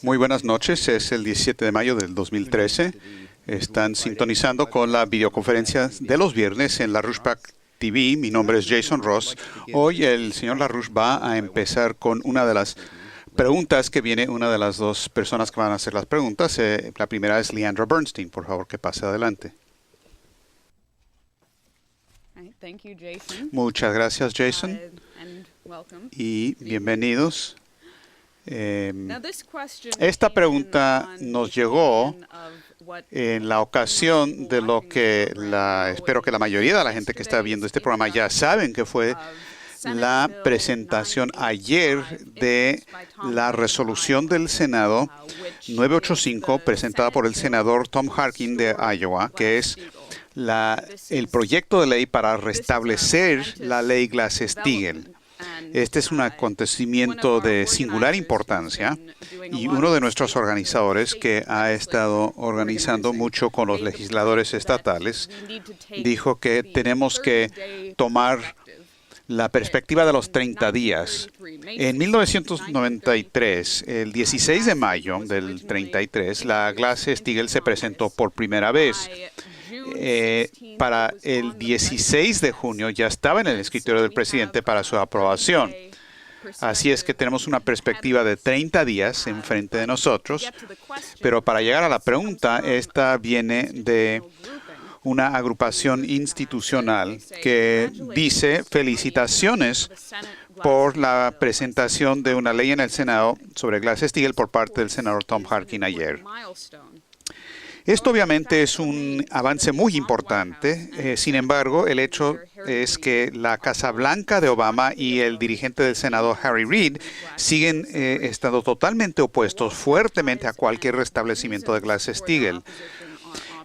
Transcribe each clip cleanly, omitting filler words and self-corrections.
Muy buenas noches, es el 17 de mayo del 2013. Están sintonizando con la videoconferencia de los viernes en LaRouche TV. Mi nombre es Jason Ross. Hoy el señor LaRouche va a empezar con una de las preguntas que viene una de las dos personas que van a hacer las preguntas. La primera es Leandra Bernstein. Por favor, que pase adelante. Muchas gracias, Jason. Y bienvenidos. Esta pregunta nos llegó en la ocasión de lo que espero que la mayoría de la gente que está viendo este programa ya saben que fue la presentación ayer de la resolución del Senado 985 presentada por el senador Tom Harkin de Iowa, que es el proyecto de ley para restablecer la ley Glass-Steagall. Este es un acontecimiento de singular importancia y uno de nuestros organizadores que ha estado organizando mucho con los legisladores estatales dijo que tenemos que tomar la perspectiva de los 30 días. En 1993, el 16 de mayo del 33, la Glass-Steagall se presentó por primera vez. Para el 16 de junio ya estaba en el escritorio del presidente para su aprobación. Así es que tenemos una perspectiva de 30 días enfrente de nosotros. Pero para llegar a la pregunta, esta viene de una agrupación institucional que dice felicitaciones por la presentación de una ley en el Senado sobre Glass-Steagall por parte del senador Tom Harkin ayer. Esto obviamente es un avance muy importante. Sin embargo, el hecho es que la Casa Blanca de Obama y el dirigente del Senado, Harry Reid, siguen estando totalmente opuestos fuertemente a cualquier restablecimiento de Glass-Steagall.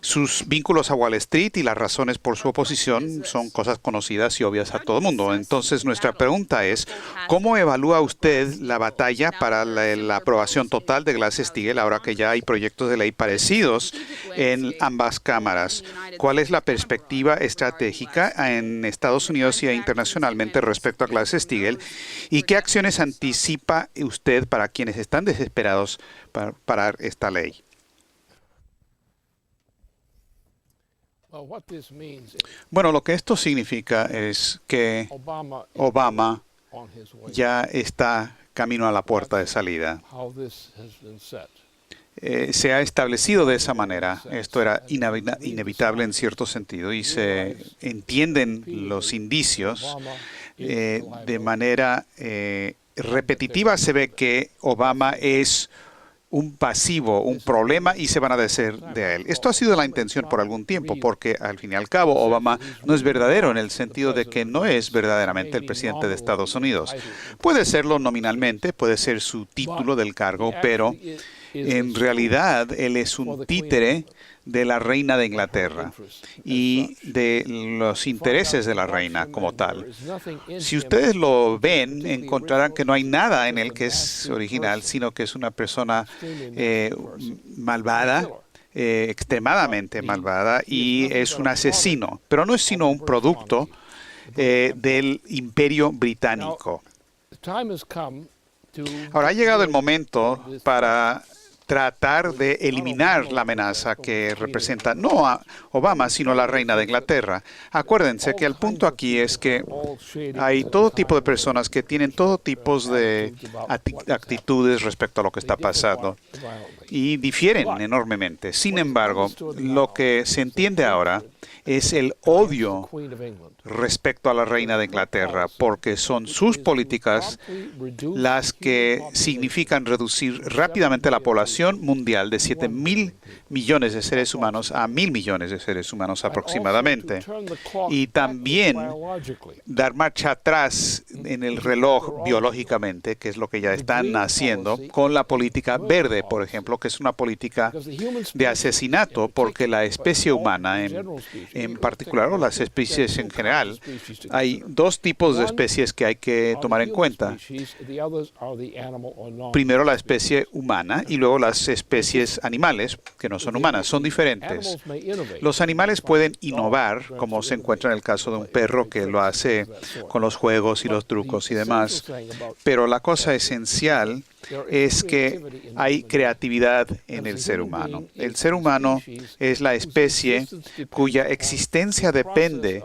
Sus vínculos a Wall Street y las razones por su oposición son cosas conocidas y obvias a todo el mundo. Entonces, nuestra pregunta es, ¿cómo evalúa usted la batalla para la aprobación total de Glass-Steagall ahora que ya hay proyectos de ley parecidos en ambas cámaras? ¿Cuál es la perspectiva estratégica en Estados Unidos y internacionalmente respecto a Glass-Steagall? ¿Y qué acciones anticipa usted para quienes están desesperados para parar esta ley? Bueno, lo que esto significa es que Obama ya está camino a la puerta de salida. Se ha establecido de esa manera. Esto era inevitable en cierto sentido y se entienden los indicios de manera repetitiva. Se ve que Obama es un pasivo, un problema, y se van a deshacer de él. Esto ha sido la intención por algún tiempo, porque al fin y al cabo Obama no es verdadero en el sentido de que no es verdaderamente el presidente de Estados Unidos. Puede serlo nominalmente, puede ser su título del cargo, pero en realidad él es un títere de la reina de Inglaterra y de los intereses de la reina como tal. Si ustedes lo ven, encontrarán que no hay nada en él que es original, sino que es una persona malvada, extremadamente malvada, y es un asesino. Pero no es sino un producto del Imperio Británico. Ahora ha llegado el momento para tratar de eliminar la amenaza que representa no a Obama, sino a la reina de Inglaterra. Acuérdense que el punto aquí es que hay todo tipo de personas que tienen todo tipo de actitudes respecto a lo que está pasando y difieren enormemente. Sin embargo, lo que se entiende ahora es el odio respecto a la reina de Inglaterra, porque son sus políticas las que significan reducir rápidamente la población mundial de 7.000 millones de seres humanos a 1.000 millones de seres humanos aproximadamente. Y también dar marcha atrás en el reloj biológicamente, que es lo que ya están haciendo, con la política verde, por ejemplo, que es una política de asesinato, porque la especie humana en particular, o las especies en general, hay dos tipos de especies que hay que tomar en cuenta. Primero la especie humana y luego las especies animales, que no son humanas, son diferentes. Los animales pueden innovar, como se encuentra en el caso de un perro que lo hace con los juegos y los trucos y demás. Pero la cosa esencial es que hay creatividad en el ser humano. El ser humano es la especie cuya existencia depende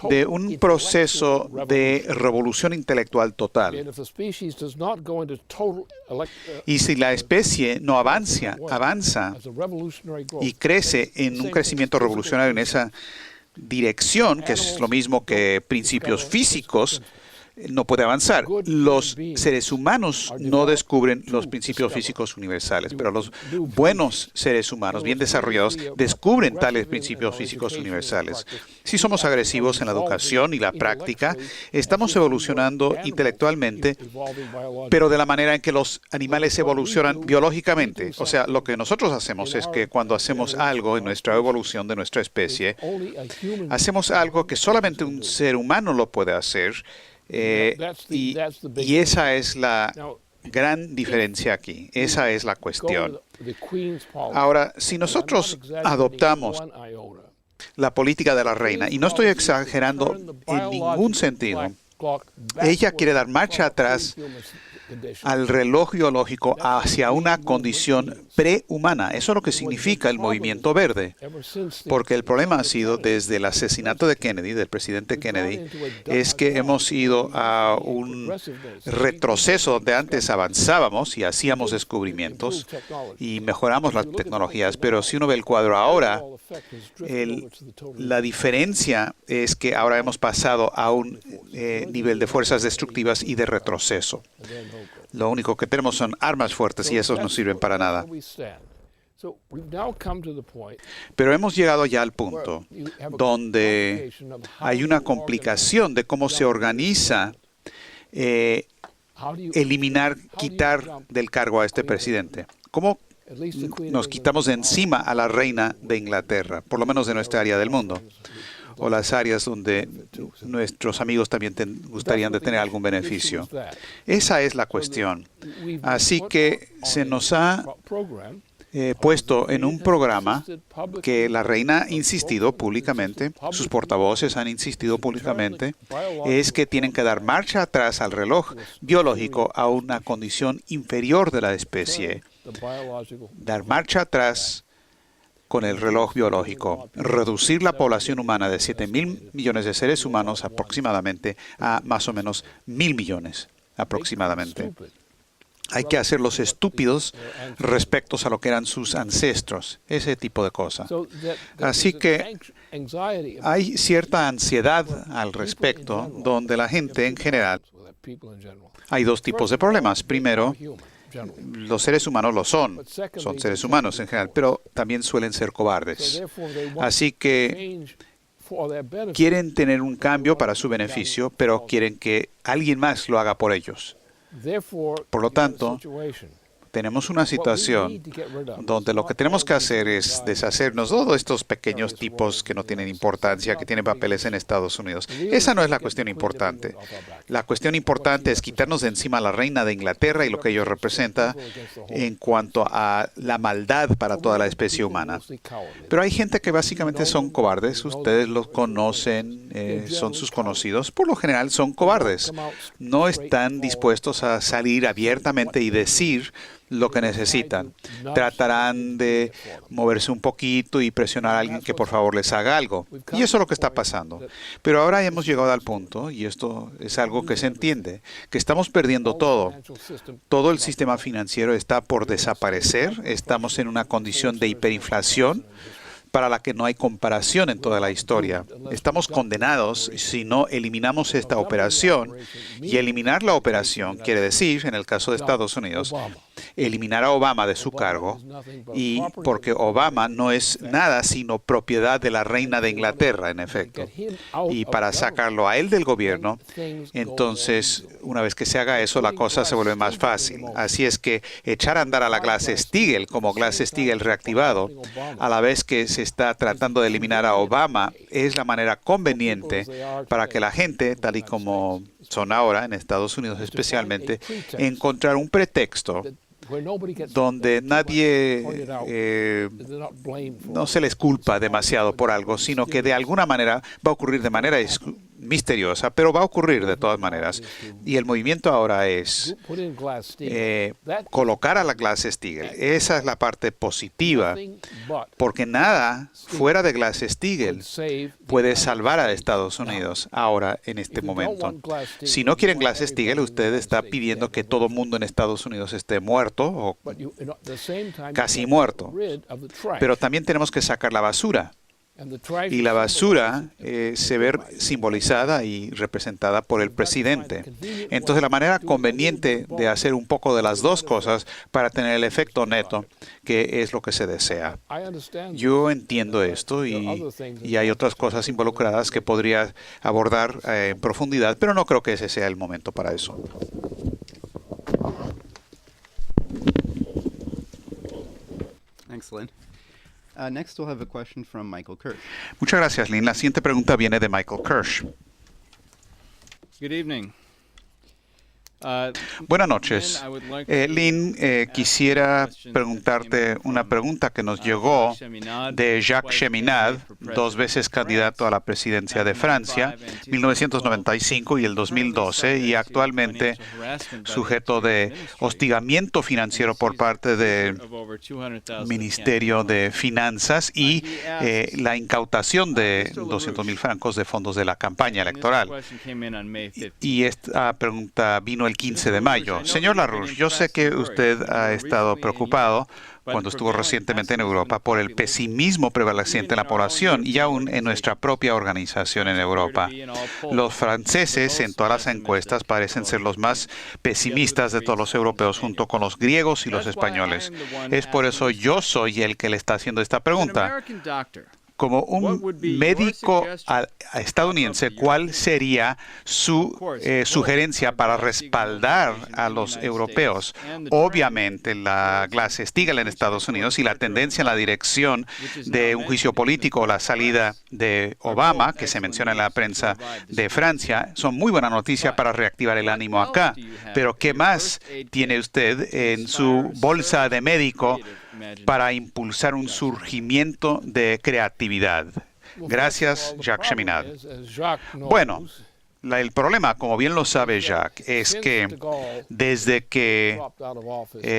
de un proceso de revolución intelectual total. Y si la especie no avanza y crece en un crecimiento revolucionario en esa dirección, que es lo mismo que principios físicos, no puede avanzar. Los seres humanos no descubren los principios físicos universales, pero los buenos seres humanos, bien desarrollados, descubren tales principios físicos universales. Si somos agresivos en la educación y la práctica, estamos evolucionando intelectualmente, pero de la manera en que los animales evolucionan biológicamente. O sea, lo que nosotros hacemos es que cuando hacemos algo en nuestra evolución de nuestra especie, hacemos algo que solamente un ser humano lo puede hacer. Y esa es la gran diferencia aquí. Esa es la cuestión. Ahora, si nosotros adoptamos la política de la reina, y no estoy exagerando en ningún sentido, ella quiere dar marcha atrás al reloj biológico hacia una condición prehumana. Eso es lo que significa el movimiento verde. Porque el problema ha sido, desde el asesinato de Kennedy, del presidente Kennedy, es que hemos ido a un retroceso donde antes avanzábamos y hacíamos descubrimientos y mejoramos las tecnologías. Pero si uno ve el cuadro ahora, la diferencia es que ahora hemos pasado a un nivel de fuerzas destructivas y de retroceso. Lo único que tenemos son armas fuertes y esos no sirven para nada. Pero hemos llegado ya al punto donde hay una complicación de cómo se organiza quitar del cargo a este presidente. ¿Cómo nos quitamos de encima a la reina de Inglaterra, por lo menos de nuestra área del mundo? O las áreas donde nuestros amigos también gustarían de tener algún beneficio. Esa es la cuestión. Así que se nos ha puesto en un programa que la reina ha insistido públicamente, sus portavoces han insistido públicamente, es que tienen que dar marcha atrás al reloj biológico a una condición inferior de la especie. Dar marcha atrás con el reloj biológico, reducir la población humana de 7.000 millones de seres humanos aproximadamente a más o menos 1.000 millones aproximadamente. Hay que hacerlos estúpidos respecto a lo que eran sus ancestros, ese tipo de cosas. Así que hay cierta ansiedad al respecto, donde la gente en general, hay dos tipos de problemas. Primero, los seres humanos lo son seres humanos en general, pero también suelen ser cobardes. Así que quieren tener un cambio para su beneficio, pero quieren que alguien más lo haga por ellos. Por lo tanto, tenemos una situación donde lo que tenemos que hacer es deshacernos de todos estos pequeños tipos que no tienen importancia, que tienen papeles en Estados Unidos. Esa no es la cuestión importante. La cuestión importante es quitarnos de encima a la reina de Inglaterra y lo que ello representa en cuanto a la maldad para toda la especie humana. Pero hay gente que básicamente son cobardes. Ustedes los conocen, son sus conocidos. Por lo general son cobardes. No están dispuestos a salir abiertamente y decir lo que necesitan. Tratarán de moverse un poquito y presionar a alguien que por favor les haga algo. Y eso es lo que está pasando. Pero ahora hemos llegado al punto, y esto es algo que se entiende, que estamos perdiendo todo. Todo el sistema financiero está por desaparecer. Estamos en una condición de hiperinflación para la que no hay comparación en toda la historia. Estamos condenados si no eliminamos esta operación. Y eliminar la operación quiere decir, en el caso de Estados Unidos, eliminar a Obama de su cargo, y porque Obama no es nada sino propiedad de la reina de Inglaterra, en efecto. Y para sacarlo a él del gobierno, entonces, una vez que se haga eso, la cosa se vuelve más fácil. Así es que echar a andar a la Glass-Steagall como Glass-Steagall reactivado, a la vez que se está tratando de eliminar a Obama, es la manera conveniente para que la gente, tal y como son ahora en Estados Unidos especialmente, encontrar un pretexto donde nadie no se les culpa demasiado por algo, sino que de alguna manera va a ocurrir de manera misteriosa, pero va a ocurrir de todas maneras. Y el movimiento ahora es colocar a la Glass-Steagall. Esa es la parte positiva, porque nada fuera de Glass-Steagall puede salvar a Estados Unidos ahora en este momento. Si no quieren Glass-Steagall, usted está pidiendo que todo el mundo en Estados Unidos esté muerto o casi muerto. Pero también tenemos que sacar la basura. Y la basura se ve simbolizada y representada por el presidente. Entonces, la manera conveniente de hacer un poco de las dos cosas para tener el efecto neto, que es lo que se desea. Yo entiendo esto y hay otras cosas involucradas que podría abordar en profundidad, pero no creo que ese sea el momento para eso. Excellent. Next, we'll have a question from Michael Kirsch. Muchas gracias, Lynn. La siguiente pregunta viene de Michael Kirsch. Good evening. Buenas noches. Lynn, quisiera preguntarte una pregunta que nos llegó de Jacques Cheminade, 2 veces candidato a la presidencia de Francia, 1995 y el 2012, y actualmente sujeto de hostigamiento financiero por parte del Ministerio de Finanzas y la incautación de 200,000 francos de fondos de la campaña electoral. Y esta pregunta vino el 15 de mayo. Señor LaRouche, yo sé que usted ha estado preocupado cuando estuvo recientemente en Europa por el pesimismo prevaleciente en la población y aún en nuestra propia organización en Europa. Los franceses en todas las encuestas parecen ser los más pesimistas de todos los europeos junto con los griegos y los españoles. Es por eso yo soy el que le está haciendo esta pregunta. Como un médico estadounidense, ¿cuál sería su sugerencia para respaldar a los europeos? Obviamente, la Glass-Steagall en Estados Unidos y la tendencia en la dirección de un juicio político, la salida de Obama, que se menciona en la prensa de Francia, son muy buena noticia para reactivar el ánimo acá. Pero, ¿qué más tiene usted en su bolsa de médico para impulsar un surgimiento de creatividad? Gracias, Jacques Cheminade. Bueno, el problema, como bien lo sabe Jacques, es que desde que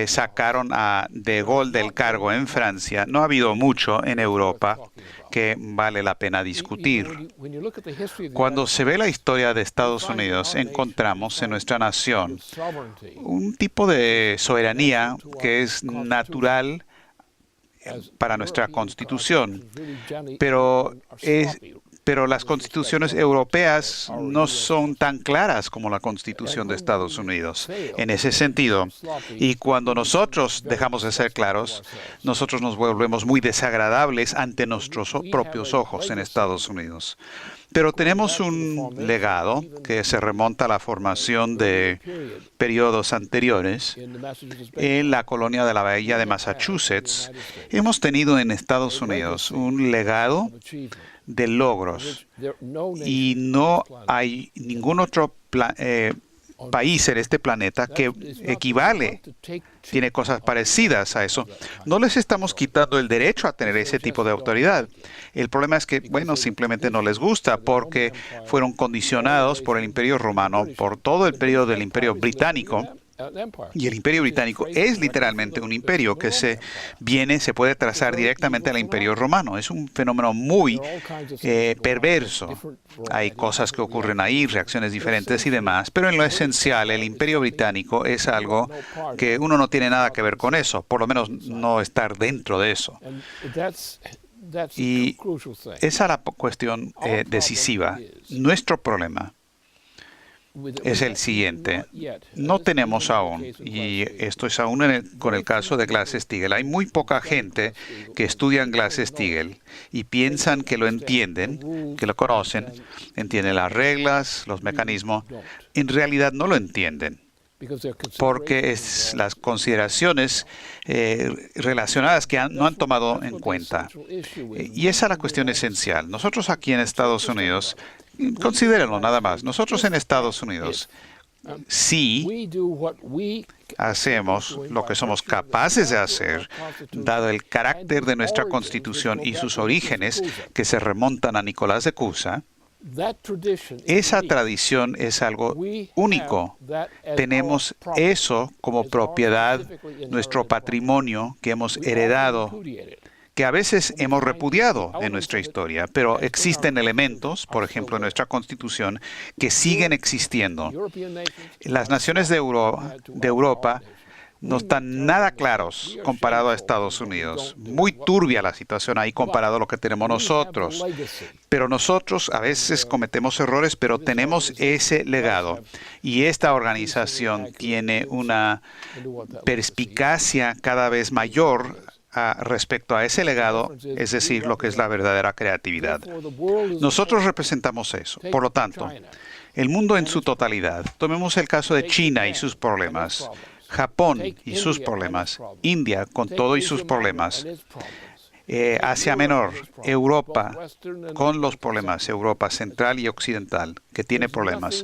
sacaron a De Gaulle del cargo en Francia, no ha habido mucho en Europa que vale la pena discutir. Cuando se ve la historia de Estados Unidos, encontramos en nuestra nación un tipo de soberanía que es natural para nuestra Constitución, pero las constituciones europeas no son tan claras como la Constitución de Estados Unidos en ese sentido. Y cuando nosotros dejamos de ser claros, nosotros nos volvemos muy desagradables ante nuestros propios ojos en Estados Unidos. Pero tenemos un legado que se remonta a la formación de periodos anteriores. En la colonia de la Bahía de Massachusetts, hemos tenido en Estados Unidos un legado de logros y no hay ningún otro país en este planeta que equivale, tiene cosas parecidas a eso. No les estamos quitando el derecho a tener ese tipo de autoridad. El problema es que, bueno, simplemente no les gusta porque fueron condicionados por el Imperio Romano, por todo el periodo del Imperio Británico. Y el Imperio Británico es literalmente un imperio que se puede trazar directamente al Imperio Romano. Es un fenómeno muy perverso. Hay cosas que ocurren ahí, reacciones diferentes y demás, pero en lo esencial el Imperio Británico es algo que uno no tiene nada que ver con eso, por lo menos no estar dentro de eso. Y esa es la cuestión decisiva. Nuestro problema es el siguiente. No tenemos aún, y esto es aún con el caso de Glass-Steagall, hay muy poca gente que estudia Glass-Steagall y piensan que lo entienden, que lo conocen, entienden las reglas, los mecanismos. En realidad no lo entienden, porque es las consideraciones relacionadas que no han tomado en cuenta. Y esa es la cuestión esencial. Nosotros aquí en Estados Unidos, considérenlo nada más, nosotros en Estados Unidos, sí hacemos lo que somos capaces de hacer, dado el carácter de nuestra Constitución y sus orígenes que se remontan a Nicolás de Cusa, Esa tradición es algo único. Tenemos eso como propiedad, nuestro patrimonio que hemos heredado, que a veces hemos repudiado en nuestra historia, pero existen elementos, por ejemplo, en nuestra Constitución, que siguen existiendo. Las naciones de Europa no están nada claros comparado a Estados Unidos. Muy turbia la situación ahí comparado a lo que tenemos nosotros. Pero nosotros a veces cometemos errores, pero tenemos ese legado. Y esta organización tiene una perspicacia cada vez mayor respecto a ese legado, es decir, lo que es la verdadera creatividad. Nosotros representamos eso. Por lo tanto, el mundo en su totalidad. Tomemos el caso de China y sus problemas. Japón y sus problemas, India con todo y sus problemas, Asia Menor, Europa con los problemas, Europa Central y Occidental, que tiene problemas.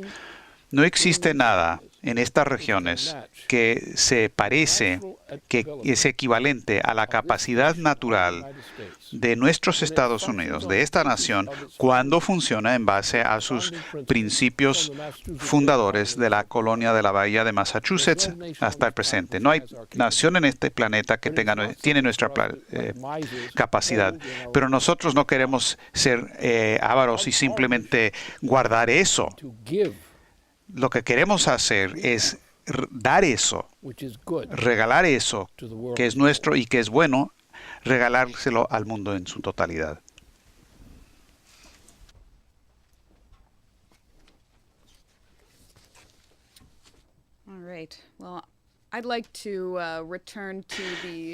No existe nada en estas regiones que se parece, que es equivalente a la capacidad natural de nuestros Estados Unidos, de esta nación, cuando funciona en base a sus principios fundadores de la colonia de la Bahía de Massachusetts hasta el presente. No hay nación en este planeta que tiene nuestra capacidad, pero nosotros no queremos ser ávaros y simplemente guardar eso. Lo que queremos hacer es dar eso, regalar eso que es nuestro y que es bueno, regalárselo al mundo en su totalidad.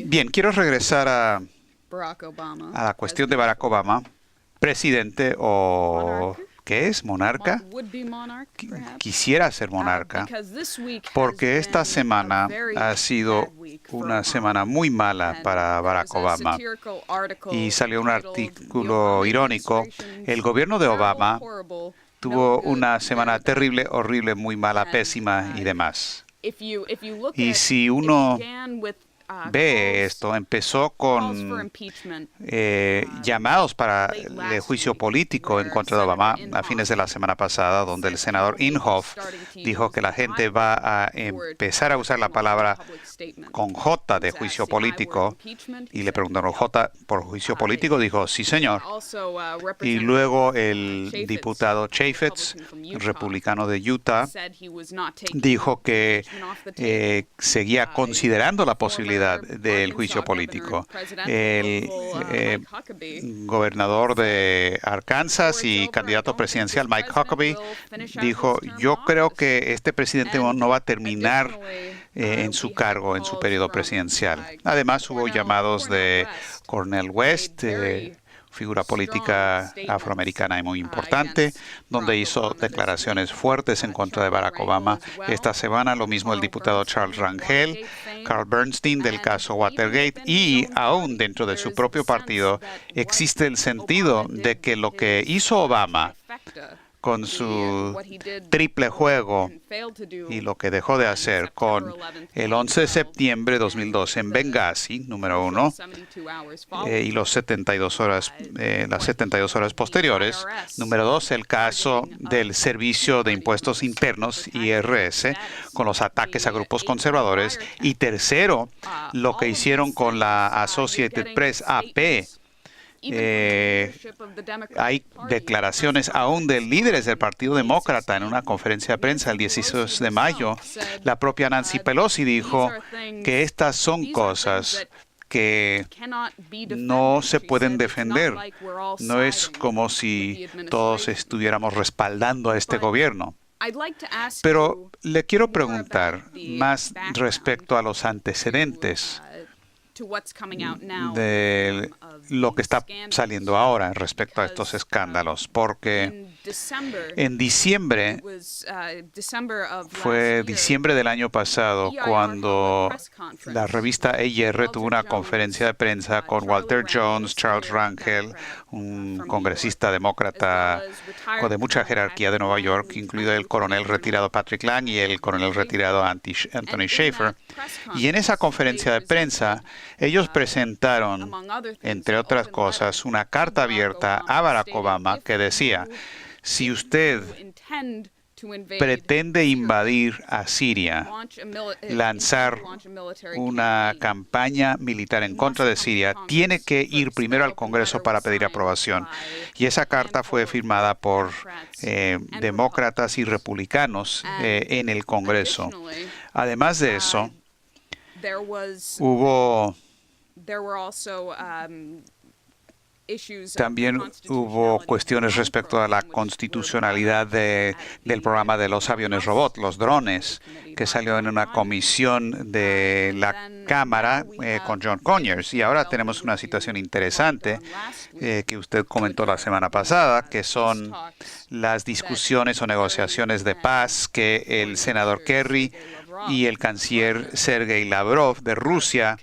Bien, quiero regresar a la cuestión de Barack Obama, presidente o... ¿Qué es? ¿Monarca? Quisiera ser monarca, porque esta semana ha sido una semana muy mala para Barack Obama. Y salió un artículo irónico. El gobierno de Obama tuvo una semana terrible, horrible, muy mala, pésima y demás. Y si uno ve esto, empezó con llamados para el juicio político en contra de Obama a fines de la semana pasada, donde el senador Inhofe dijo que la gente va a empezar a usar la palabra con J de juicio político, y le preguntaron, ¿J por juicio político? Dijo, sí, señor. Y luego el diputado Chaffetz, republicano de Utah, dijo que seguía considerando la posibilidad del juicio político. El gobernador de Arkansas y candidato presidencial Mike Huckabee dijo, yo creo que este presidente no va a terminar en su cargo, en su periodo presidencial. Además, hubo llamados de Cornel West, figura política afroamericana y muy importante, donde hizo declaraciones fuertes en contra de Barack Obama. Esta semana, lo mismo el diputado Charles Rangel, Carl Bernstein del caso Watergate, y aún dentro de su propio partido existe el sentido de que lo que hizo Obama con su triple juego y lo que dejó de hacer con el 11 de septiembre de 2012 en Benghazi, número uno, y las 72 horas posteriores. Número dos, el caso del Servicio de Impuestos Internos, IRS, con los ataques a grupos conservadores. Y tercero, lo que hicieron con la Associated Press, AP. Hay declaraciones aún de líderes del Partido Demócrata en una conferencia de prensa el 16 de mayo. La propia Nancy Pelosi dijo que estas son cosas que no se pueden defender. No es como si todos estuviéramos respaldando a este gobierno. Pero le quiero preguntar más respecto a los antecedentes de lo que está saliendo ahora respecto a estos escándalos, porque en diciembre, fue diciembre del año pasado, cuando la revista EIR tuvo una conferencia de prensa con Walter Jones, Charles Rangel, un congresista demócrata de mucha jerarquía de Nueva York, incluido el coronel retirado Patrick Lang y el coronel retirado Anthony Schaefer. Y en esa conferencia de prensa, ellos presentaron, entre otras cosas, una carta abierta a Barack Obama que decía, Si usted pretende invadir a Siria, lanzar una campaña militar en contra de Siria, tiene que ir primero al Congreso para pedir aprobación. Y esa carta fue firmada por demócratas y republicanos en el Congreso. Además de eso, también hubo cuestiones respecto a la constitucionalidad del programa de los aviones robot, los drones, que salió en una comisión de la Cámara con John Conyers. Y ahora tenemos una situación interesante que usted comentó la semana pasada, que son las discusiones o negociaciones de paz que el senador Kerry y el canciller Sergei Lavrov de Rusia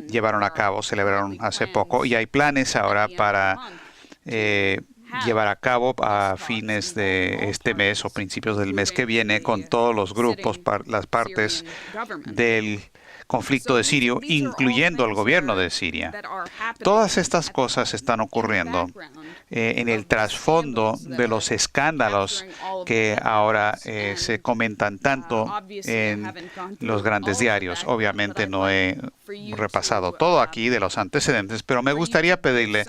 llevaron a cabo, celebraron hace poco, y hay planes ahora para llevar a cabo a fines de este mes o principios del mes que viene con todos los grupos, las partes del conflicto de Siria, incluyendo el gobierno de Siria. Todas estas cosas están ocurriendo en el trasfondo de los escándalos que ahora se comentan tanto en los grandes diarios. Obviamente no he repasado todo aquí de los antecedentes, pero me gustaría pedirle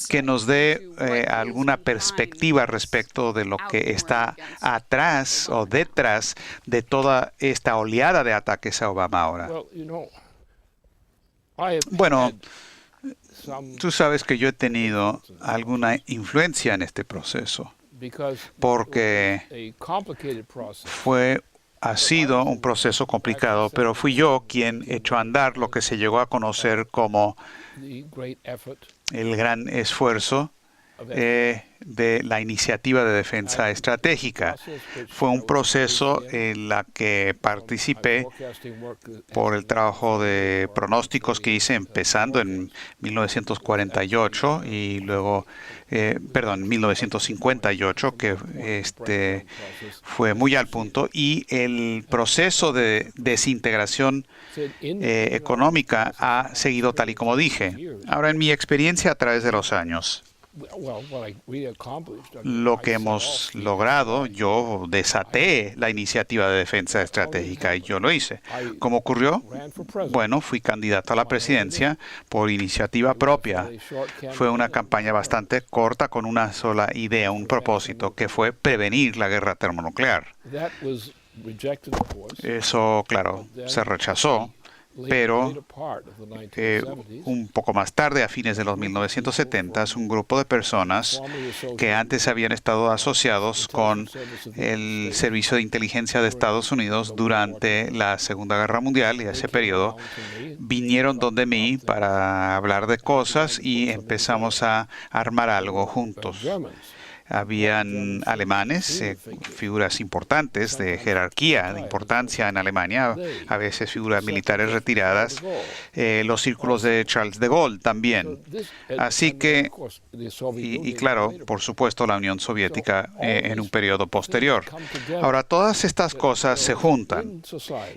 que nos dé alguna perspectiva respecto de lo que está atrás o detrás de toda esta oleada de ataques a Obama ahora. Bueno, tú sabes que yo he tenido alguna influencia en este proceso, porque ha sido un proceso complicado, pero fui yo quien echó a andar lo que se llegó a conocer como el gran esfuerzo de la iniciativa de defensa estratégica. Fue un proceso en la que participé por el trabajo de pronósticos que hice empezando en 1948 y luego, 1958, que fue muy al punto, y el proceso de desintegración económica ha seguido tal y como dije. Ahora, en mi experiencia a través de los años, lo que hemos logrado, yo desaté la iniciativa de defensa estratégica y yo lo hice. ¿Cómo ocurrió? Bueno, fui candidato a la presidencia por iniciativa propia. Fue una campaña bastante corta con una sola idea, un propósito, que fue prevenir la guerra termonuclear. Eso, claro, se rechazó. Pero un poco más tarde, a fines de los 1970, un grupo de personas que antes habían estado asociados con el Servicio de Inteligencia de Estados Unidos durante la Segunda Guerra Mundial y ese periodo, vinieron donde mí para hablar de cosas y empezamos a armar algo juntos. Habían alemanes, figuras importantes de jerarquía, de importancia en Alemania, a veces figuras militares retiradas, los círculos de Charles de Gaulle también. Así que, y claro, por supuesto, la Unión Soviética en un periodo posterior. Ahora, todas estas cosas se juntan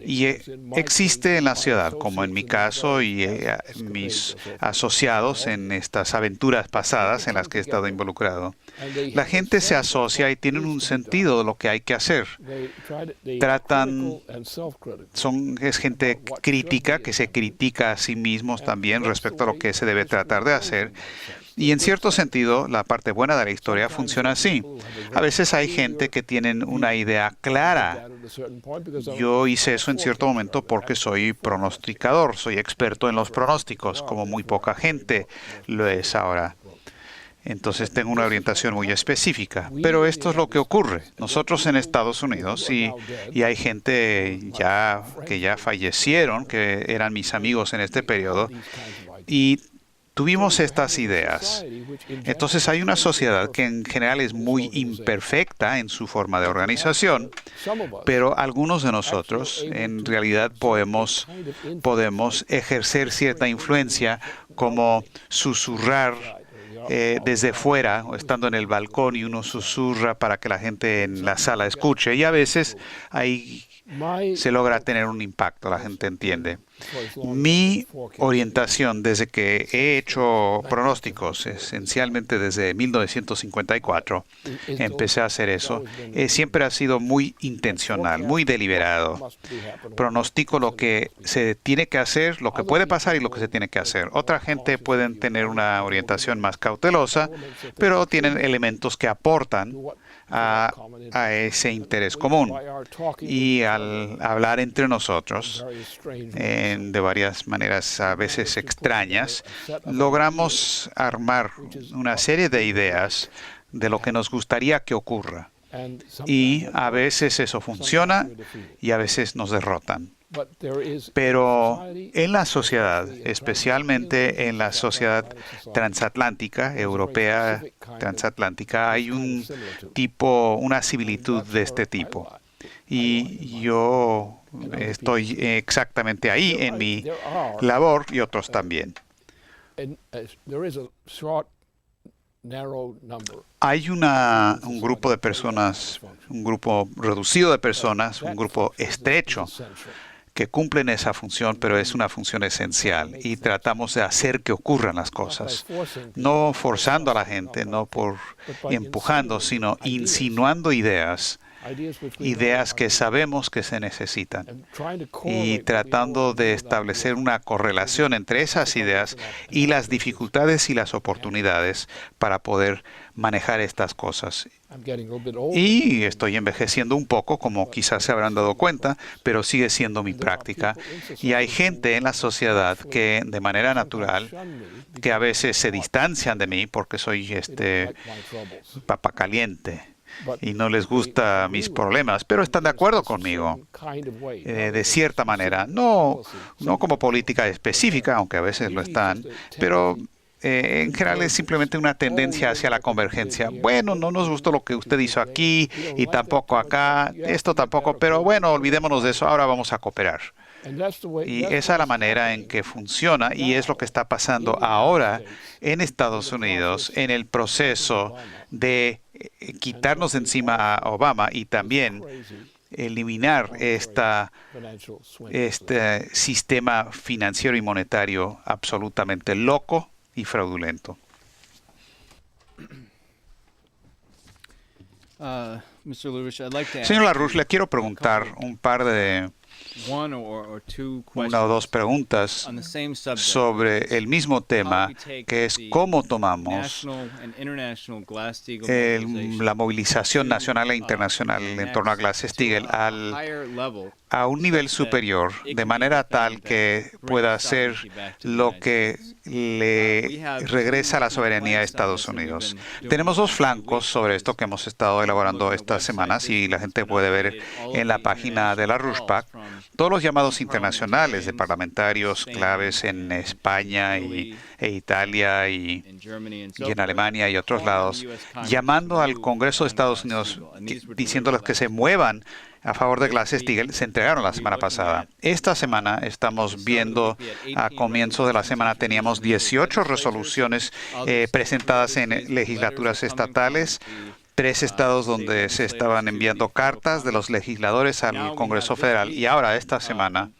y existe en la ciudad, como en mi caso y mis asociados en estas aventuras pasadas en las que he estado involucrado. La gente se asocia y tienen un sentido de lo que hay que hacer. Es gente crítica, que se critica a sí mismos también respecto a lo que se debe tratar de hacer. Y en cierto sentido, la parte buena de la historia funciona así. A veces hay gente que tienen una idea clara. Yo hice eso en cierto momento porque soy pronosticador, soy experto en los pronósticos, como muy poca gente lo es ahora. Entonces tengo una orientación muy específica. Pero esto es lo que ocurre. Nosotros en Estados Unidos, y hay gente que ya fallecieron, que eran mis amigos en este periodo, y tuvimos estas ideas. Entonces hay una sociedad que en general es muy imperfecta en su forma de organización, pero algunos de nosotros en realidad podemos ejercer cierta influencia, como susurrar desde fuera, o estando en el balcón y uno susurra para que la gente en la sala escuche. Y a veces hay se logra tener un impacto, la gente entiende. Mi orientación desde que he hecho pronósticos, esencialmente desde 1954, empecé a hacer eso, siempre ha sido muy intencional, muy deliberado. Pronostico lo que se tiene que hacer, lo que puede pasar y lo que se tiene que hacer. Otra gente puede tener una orientación más cautelosa, pero tienen elementos que aportan a ese interés común. Y al hablar entre nosotros, de varias maneras a veces extrañas, logramos armar una serie de ideas de lo que nos gustaría que ocurra. Y a veces eso funciona y a veces nos derrotan. Pero en la sociedad, especialmente en la sociedad transatlántica, europea transatlántica, hay una similitud de este tipo. Y yo estoy exactamente ahí en mi labor y otros también. Hay un grupo de personas, un grupo reducido de personas, un grupo estrecho que cumplen esa función, pero es una función esencial y tratamos de hacer que ocurran las cosas, no forzando a la gente, no por empujando, sino insinuando ideas que sabemos que se necesitan y tratando de establecer una correlación entre esas ideas y las dificultades y las oportunidades para poder manejar estas cosas. Y estoy envejeciendo un poco, como quizás se habrán dado cuenta, pero sigue siendo mi práctica. Y hay gente en la sociedad que de manera natural, que a veces se distancian de mí porque soy papa caliente y no les gustan mis problemas, pero están de acuerdo conmigo de cierta manera, no como política específica, aunque a veces lo están, pero en general es simplemente una tendencia hacia la convergencia. Bueno, no nos gustó lo que usted hizo aquí y tampoco acá, esto tampoco, pero bueno, olvidémonos de eso, ahora vamos a cooperar. Y esa es la manera en que funciona y es lo que está pasando ahora en Estados Unidos en el proceso de quitarnos de encima a Obama y también eliminar este sistema financiero y monetario absolutamente loco y fraudulento. Señor LaRouche, le quiero preguntar un par de una o dos preguntas sobre el mismo tema, que es cómo tomamos la movilización nacional e internacional en torno a Glass-Steagall a un nivel superior, de manera tal que pueda ser lo que le regresa la soberanía a Estados Unidos. Tenemos dos flancos sobre esto que hemos estado elaborando estas semanas y la gente puede ver en la página de la RUSPAC todos los llamados internacionales de parlamentarios claves en España e Italia y en Alemania y otros lados, llamando al Congreso de Estados Unidos, diciéndoles que se muevan a favor de Glass-Steagall, se entregaron la semana pasada. Esta semana estamos viendo, a comienzos de la semana teníamos 18 resoluciones presentadas en legislaturas estatales, 3 estados donde se estaban enviando cartas de los legisladores al Congreso Federal. Y ahora, esta semana,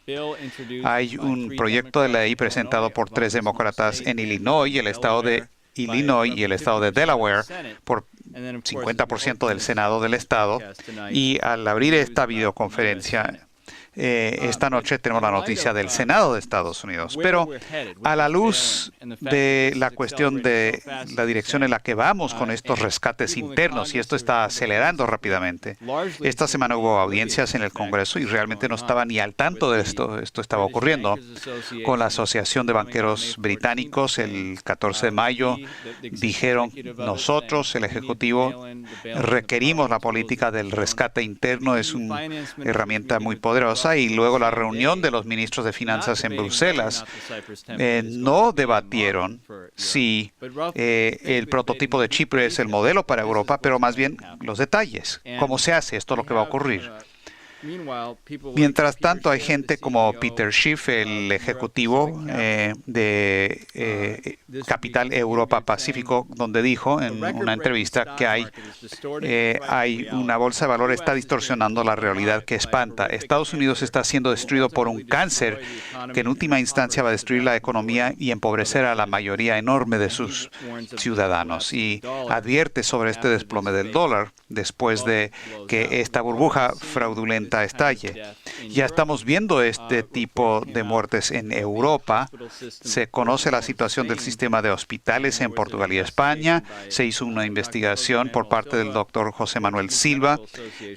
hay un proyecto de ley presentado por 3 demócratas en Illinois, el estado de Illinois y el estado de Delaware, por 50% del Senado del estado. Y al abrir esta videoconferencia, esta noche tenemos la noticia del Senado de Estados Unidos. Pero a la luz de la cuestión de la dirección en la que vamos con estos rescates internos, y esto está acelerando rápidamente, esta semana hubo audiencias en el Congreso y realmente no estaba ni al tanto de esto. Esto estaba ocurriendo con la Asociación de Banqueros Británicos el 14 de mayo. Dijeron, nosotros, el Ejecutivo, requerimos la política del rescate interno, es una herramienta muy poderosa. Y luego la reunión de los ministros de Finanzas en Bruselas no debatieron si el prototipo de Chipre es el modelo para Europa, pero más bien los detalles. ¿Cómo se hace? Esto es lo que va a ocurrir. Mientras tanto, hay gente como Peter Schiff, el ejecutivo de Capital Europa Pacífico, donde dijo en una entrevista que hay una bolsa de valores está distorsionando la realidad que espanta. Estados Unidos está siendo destruido por un cáncer que en última instancia va a destruir la economía y empobrecer a la mayoría enorme de sus ciudadanos. Y advierte sobre este desplome del dólar después de que esta burbuja fraudulenta estalle. Ya estamos viendo este tipo de muertes en Europa. Se conoce la situación del sistema de hospitales en Portugal y España. Se hizo una investigación por parte del doctor José Manuel Silva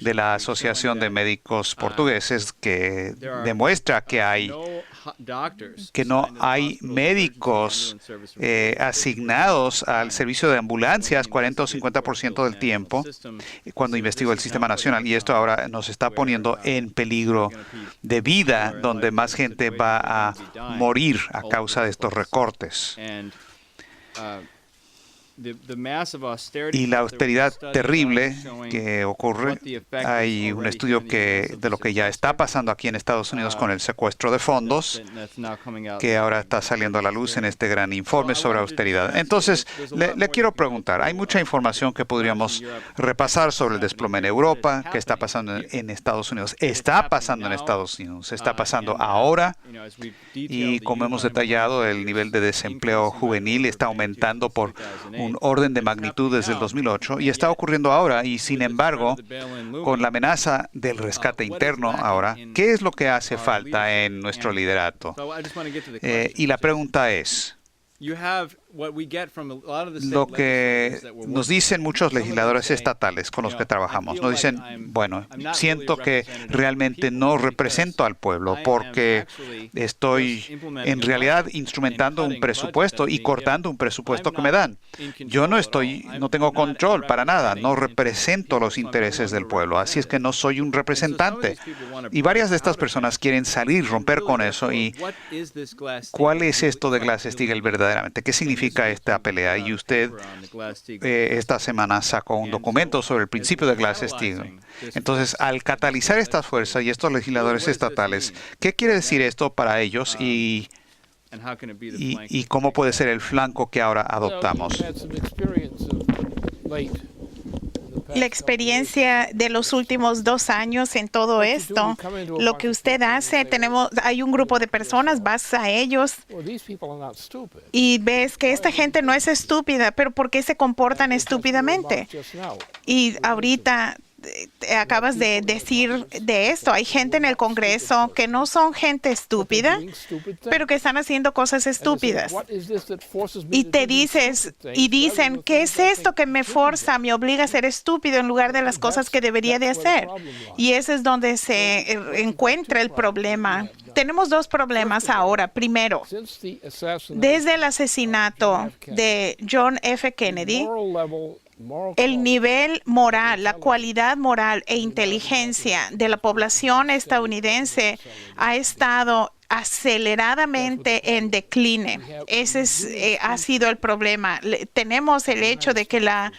de la Asociación de Médicos Portugueses que demuestra que no hay médicos asignados al servicio de ambulancias 40 o 50% del tiempo cuando investigó el sistema nacional, y esto ahora nos está poniendo en peligro de vida, donde más gente va a morir a causa de estos recortes. Y la austeridad terrible que ocurre, hay un estudio de lo que ya está pasando aquí en Estados Unidos con el secuestro de fondos, que ahora está saliendo a la luz en este gran informe sobre austeridad. Entonces, le quiero preguntar, hay mucha información que podríamos repasar sobre el desplome en Europa, que está pasando en Estados Unidos. Está pasando en Estados Unidos, está pasando ahora, y como hemos detallado, el nivel de desempleo juvenil está aumentando por un orden de magnitud desde el 2008 y está ocurriendo ahora, y sin embargo, con la amenaza del rescate interno ahora, ¿qué es lo que hace falta en nuestro liderato? Y la pregunta es, lo que nos dicen muchos legisladores estatales con los que trabajamos, nos dicen, bueno, siento que realmente no represento al pueblo porque estoy en realidad instrumentando un presupuesto y cortando un presupuesto que me dan. Yo no tengo control para nada, no represento los intereses del pueblo, así es que no soy un representante. Y varias de estas personas quieren salir, romper con eso. ¿Y cuál es esto de Glass-Steagall verdaderamente? ¿Qué significa esta pelea? Y usted esta semana sacó un documento sobre el principio de Glass-Steagall. Entonces, al catalizar estas fuerzas y estos legisladores estatales, ¿qué quiere decir esto para ellos y cómo puede ser el flanco que ahora adoptamos? La experiencia de los últimos 2 años en todo esto, lo que usted hace, hay un grupo de personas, vas a ellos y ves que esta gente no es estúpida, pero ¿por qué se comportan estúpidamente? Y ahorita acabas de decir de esto. Hay gente en el Congreso que no son gente estúpida, pero que están haciendo cosas estúpidas. Y dicen, ¿qué es esto que me forza, me obliga a ser estúpido en lugar de las cosas que debería de hacer? Y ese es donde se encuentra el problema. Tenemos 2 problemas ahora. Primero, desde el asesinato de John F. Kennedy, el nivel moral, la cualidad moral e inteligencia de la población estadounidense ha estado aceleradamente en decline. Ese ha sido el problema. Tenemos el hecho de que la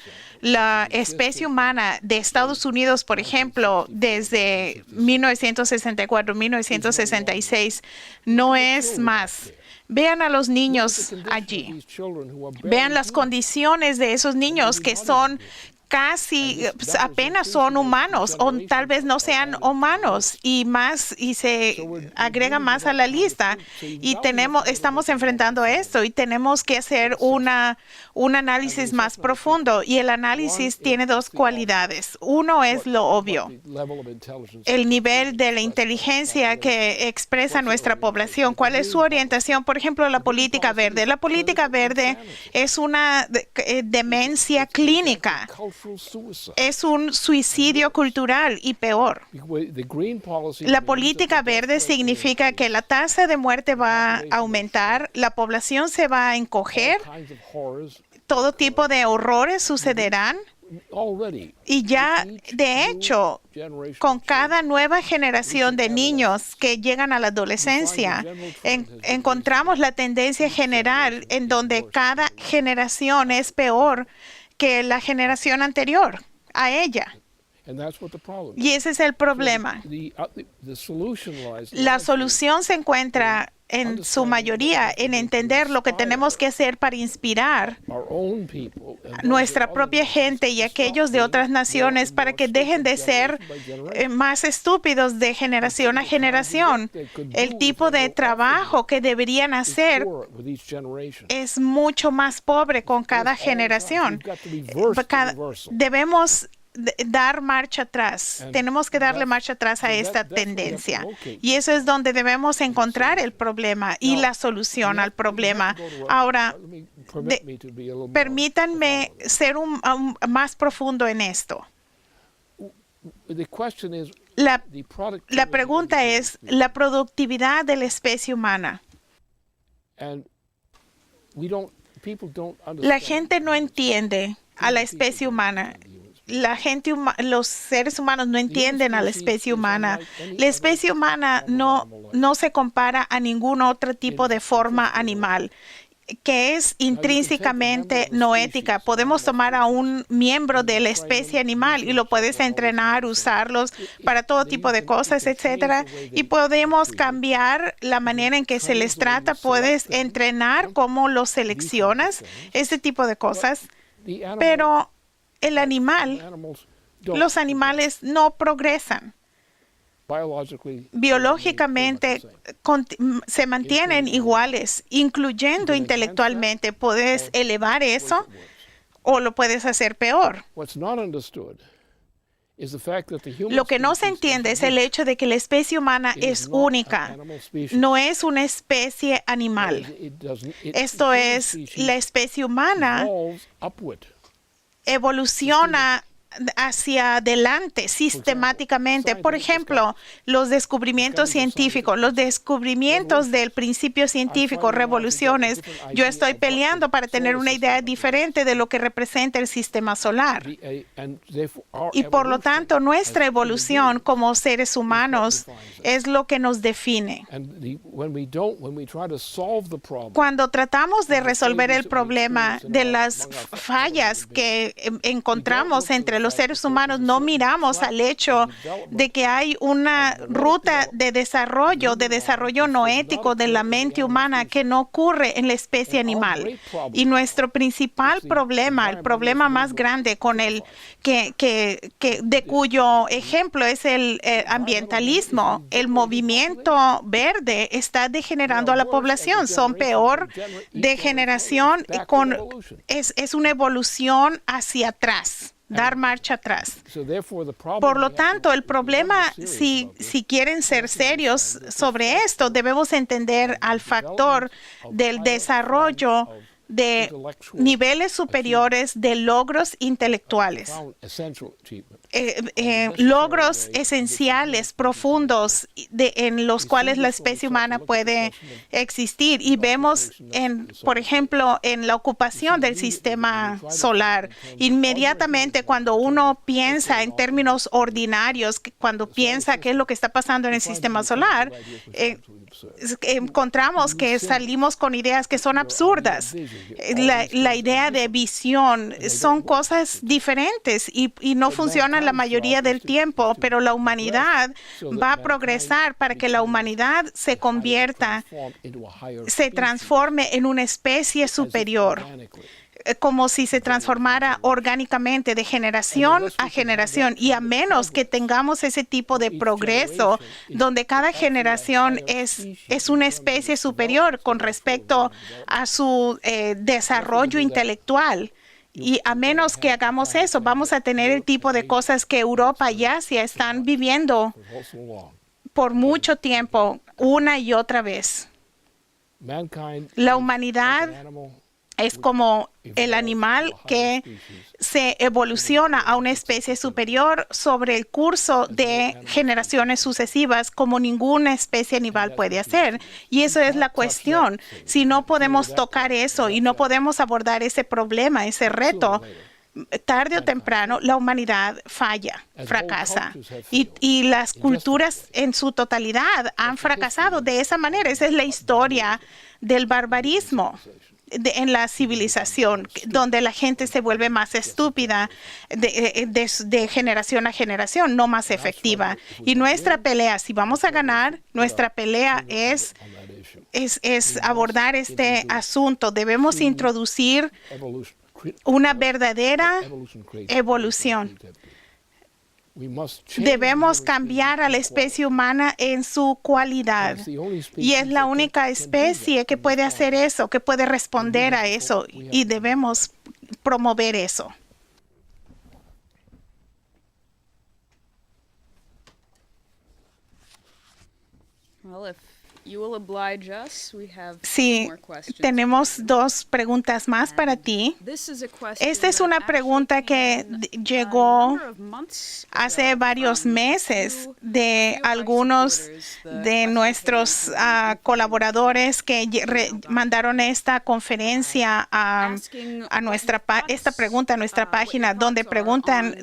especie humana de Estados Unidos, por ejemplo, desde 1964, 1966, no es más. Vean a los niños allí. Vean las condiciones de esos niños que son apenas son humanos o tal vez no sean humanos y se agrega más a la lista, y estamos enfrentando esto y tenemos que hacer un análisis más profundo, y el análisis tiene 2 cualidades. Uno es lo obvio, el nivel de la inteligencia que expresa nuestra población. ¿Cuál es su orientación? Por ejemplo, la política verde. La política verde es una demencia clínica. Es un suicidio cultural y peor. La política verde significa que la tasa de muerte va a aumentar, la población se va a encoger, todo tipo de horrores sucederán. Y ya, de hecho, con cada nueva generación de niños que llegan a la adolescencia, encontramos la tendencia general en donde cada generación es peor que la generación anterior a ella. Y ese es el problema. La solución se encuentra en su mayoría en entender lo que tenemos que hacer para inspirar a nuestra propia gente y aquellos de otras naciones para que dejen de ser más estúpidos de generación a generación. El tipo de trabajo que deberían hacer es mucho más pobre con cada generación. Debemos dar marcha atrás. Tenemos que darle marcha atrás a esta tendencia. Y eso es donde debemos encontrar el problema y la solución al problema. Ahora, permítanme ser más profundo en esto. La pregunta es la productividad de la especie humana. La gente no entiende a la especie humana. Los seres humanos no entienden a la especie humana. La especie humana no se compara a ningún otro tipo de forma animal, que es intrínsecamente no ética. Podemos tomar a un miembro de la especie animal y lo puedes entrenar, usarlos para todo tipo de cosas, etcétera, y podemos cambiar la manera en que se les trata. Puedes entrenar cómo los seleccionas, ese tipo de cosas, pero los animales no progresan. Biológicamente se mantienen iguales, incluyendo intelectualmente. Puedes elevar eso o lo puedes hacer peor. Lo que no se entiende es el hecho de que la especie humana es única, no es una especie animal. Esto es, la especie humana evoluciona hacia adelante sistemáticamente. Por ejemplo, los descubrimientos científicos, los descubrimientos del principio científico, revoluciones. Yo estoy peleando para tener una idea diferente de lo que representa el sistema solar. Y por lo tanto, nuestra evolución como seres humanos es lo que nos define. Cuando tratamos de resolver el problema de las fallas que encontramos entre los seres humanos, no miramos al hecho de que hay una ruta de desarrollo no ético de la mente humana que no ocurre en la especie animal. Y nuestro principal problema, el problema más grande con el de cuyo ejemplo es el ambientalismo, el movimiento verde está degenerando a la población. Son peor degeneración, es una evolución hacia atrás. Dar marcha atrás. Por lo tanto, el problema, si quieren ser serios sobre esto, debemos entender al factor del desarrollo de niveles superiores de logros intelectuales. Logros esenciales, profundos, en los cuales la especie humana puede existir. Y vemos, por ejemplo, en la ocupación del sistema solar. Inmediatamente cuando uno piensa en términos ordinarios, cuando piensa qué es lo que está pasando en el sistema solar, encontramos que salimos con ideas que son absurdas. La idea de visión son cosas diferentes y no funcionan la mayoría del tiempo, pero la humanidad va a progresar para que la humanidad se transforme en una especie superior, como si se transformara orgánicamente de generación a generación. Y a menos que tengamos ese tipo de progreso, donde cada generación es una especie superior con respecto a su desarrollo intelectual, y a menos que hagamos eso, vamos a tener el tipo de cosas que Europa y Asia están viviendo por mucho tiempo, una y otra vez. La humanidad es como el animal que se evoluciona a una especie superior sobre el curso de generaciones sucesivas, como ninguna especie animal puede hacer. Y eso es la cuestión. Si no podemos tocar eso y no podemos abordar ese problema, ese reto, tarde o temprano la humanidad fracasa. Y las culturas en su totalidad han fracasado de esa manera. Esa es la historia del barbarismo. en la civilización, donde la gente se vuelve más estúpida de generación a generación, no más efectiva. Y nuestra pelea, si vamos a ganar, nuestra pelea es abordar este asunto. Debemos introducir una verdadera evolución. Debemos cambiar a la especie humana en su cualidad. Y es la única especie que puede hacer eso, que puede responder a eso. Y debemos promover eso. Sí, tenemos 2 preguntas más para ti. Esta es una pregunta que llegó hace varios meses de algunos de nuestros colaboradores que mandaron esta conferencia esta pregunta a nuestra página, donde preguntan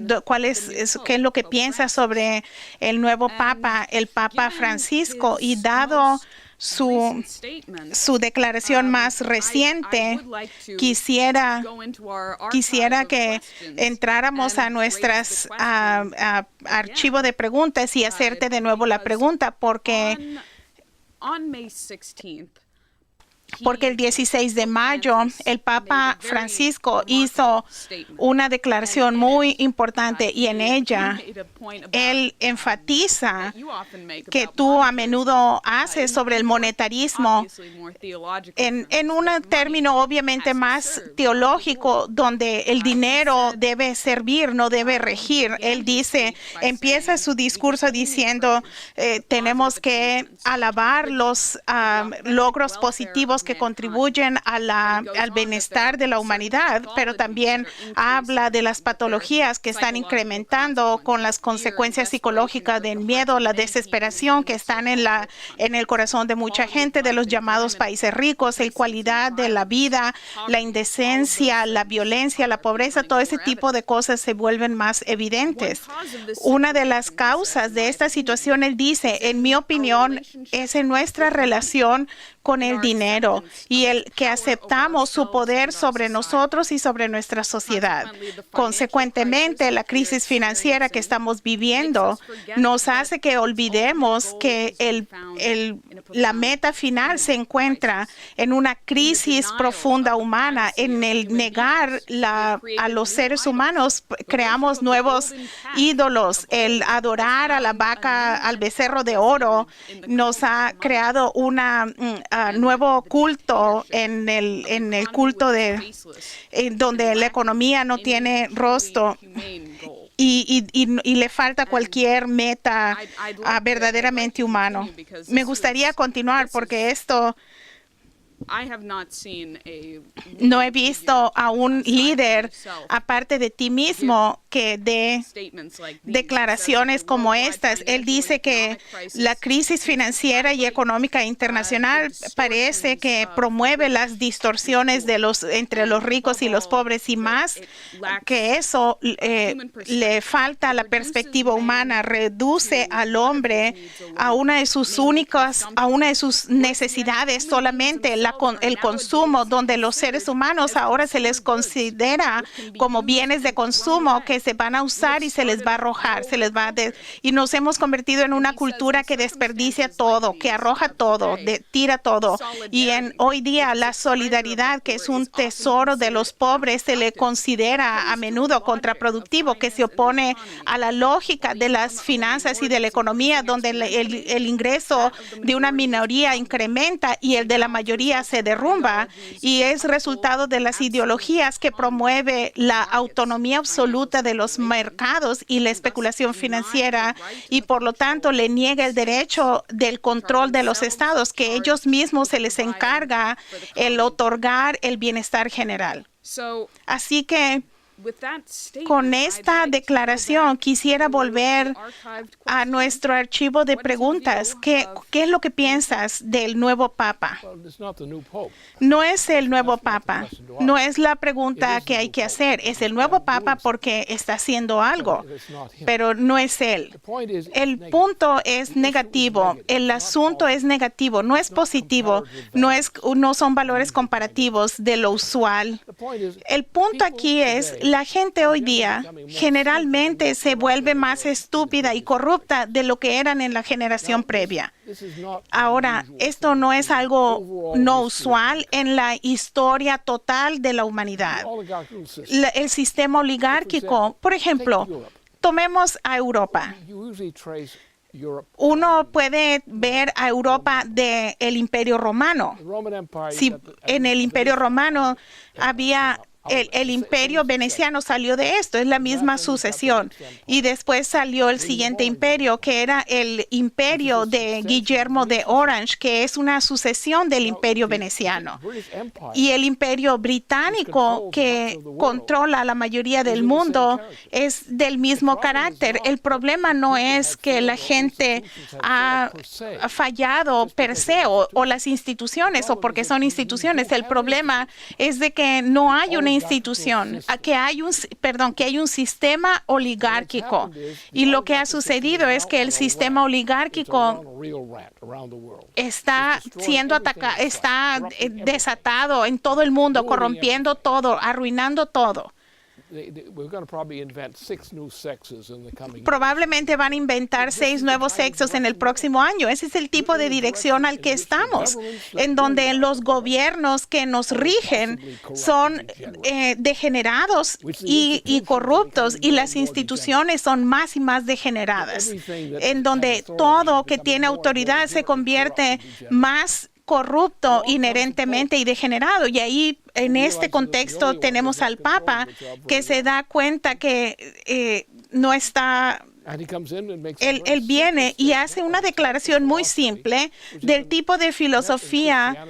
qué es lo que piensa sobre el nuevo Papa, el Papa Francisco, y dado su declaración más reciente, quisiera que entráramos a nuestras archivo de preguntas y hacerte de nuevo la pregunta, porque el 16 de mayo el Papa Francisco hizo una declaración muy importante y en ella él enfatiza que tú a menudo haces sobre el monetarismo en un término obviamente más teológico, donde el dinero debe servir, no debe regir. Él empieza su discurso diciendo tenemos que alabar los logros positivos que contribuyen al bienestar de la humanidad, pero también habla de las patologías que están incrementando con las consecuencias psicológicas del miedo, la desesperación que están en el corazón de mucha gente de los llamados países ricos, la calidad de la vida, la indecencia, la violencia, la pobreza, todo ese tipo de cosas se vuelven más evidentes. Una de las causas de esta situación, él dice, en mi opinión, es en nuestra relación con el dinero y el que aceptamos su poder sobre nosotros y sobre nuestra sociedad. Consecuentemente, la crisis financiera que estamos viviendo nos hace que olvidemos que la meta final se encuentra en una crisis profunda humana. En el negar a los seres humanos, creamos nuevos ídolos. El adorar a la vaca, al becerro de oro, nos ha creado una nuevo culto en el culto donde la economía no tiene rostro y le falta cualquier meta verdaderamente humano. Me gustaría continuar porque esto no he visto a un líder aparte de ti mismo que dé declaraciones como estas. Él dice que la crisis financiera y económica internacional parece que promueve las distorsiones entre los ricos y los pobres, y más que eso le falta la perspectiva humana, reduce al hombre a una de sus necesidades solamente, el consumo, donde los seres humanos ahora se les considera como bienes de consumo que se van a usar y se les va a arrojar, y nos hemos convertido en una cultura que desperdicia todo, que arroja todo, tira todo. Y hoy día la solidaridad, que es un tesoro de los pobres, se le considera a menudo contraproductivo, que se opone a la lógica de las finanzas y de la economía, donde el ingreso de una minoría incrementa y el de la mayoría se derrumba, y es resultado de las ideologías que promueve la autonomía absoluta de los mercados y la especulación financiera, y por lo tanto le niega el derecho del control de los estados, que ellos mismos se les encarga el otorgar el bienestar general. Así que Con esta declaración quisiera volver a nuestro archivo de preguntas. ¿Qué es lo que piensas del nuevo Papa? No es el nuevo Papa. No es la pregunta que hay que hacer. Es el nuevo Papa porque está haciendo algo, pero no es él. El punto es negativo. El asunto es negativo. No es positivo. No son valores comparativos de lo usual. El punto aquí es la gente hoy día generalmente se vuelve más estúpida y corrupta de lo que eran en la generación previa. Ahora, esto no es algo no usual en la historia total de la humanidad. El sistema oligárquico, por ejemplo, tomemos a Europa. Uno puede ver a Europa del Imperio Romano. Si en el Imperio Romano había el imperio veneciano, salió de esto, es la misma sucesión. Y después salió el siguiente imperio, que era el imperio de Guillermo de Orange, que es una sucesión del imperio veneciano. Y el imperio británico, que controla la mayoría del mundo, es del mismo carácter. El problema no es que la gente ha fallado per se o las instituciones o porque son instituciones. El problema es de que no hay una institución, que hay un sistema oligárquico. Y lo que ha sucedido es que el sistema oligárquico está siendo atacado, está desatado en todo el mundo, corrompiendo todo, arruinando todo. Probablemente van a inventar 6 nuevos sexos en el próximo año. Ese es el tipo de dirección al que estamos, en donde los gobiernos que nos rigen son degenerados y corruptos, y las instituciones son más y más degeneradas, en donde todo que tiene autoridad se convierte más corrupto inherentemente y degenerado. Y ahí, en este contexto, tenemos al Papa que se da cuenta que no está. Él viene y hace una declaración muy simple del tipo de filosofía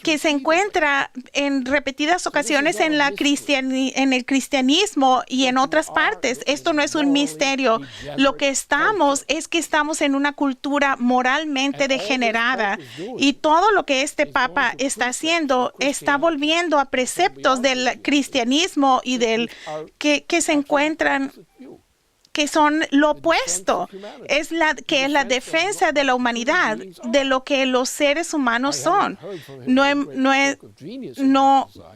que se encuentra en repetidas ocasiones en el cristianismo y en otras partes. Esto no es un misterio. Lo que estamos en una cultura moralmente degenerada, y todo lo que este Papa está haciendo está volviendo a preceptos del cristianismo y que se encuentran, que son lo opuesto, es la defensa de la humanidad, de lo que los seres humanos son. No he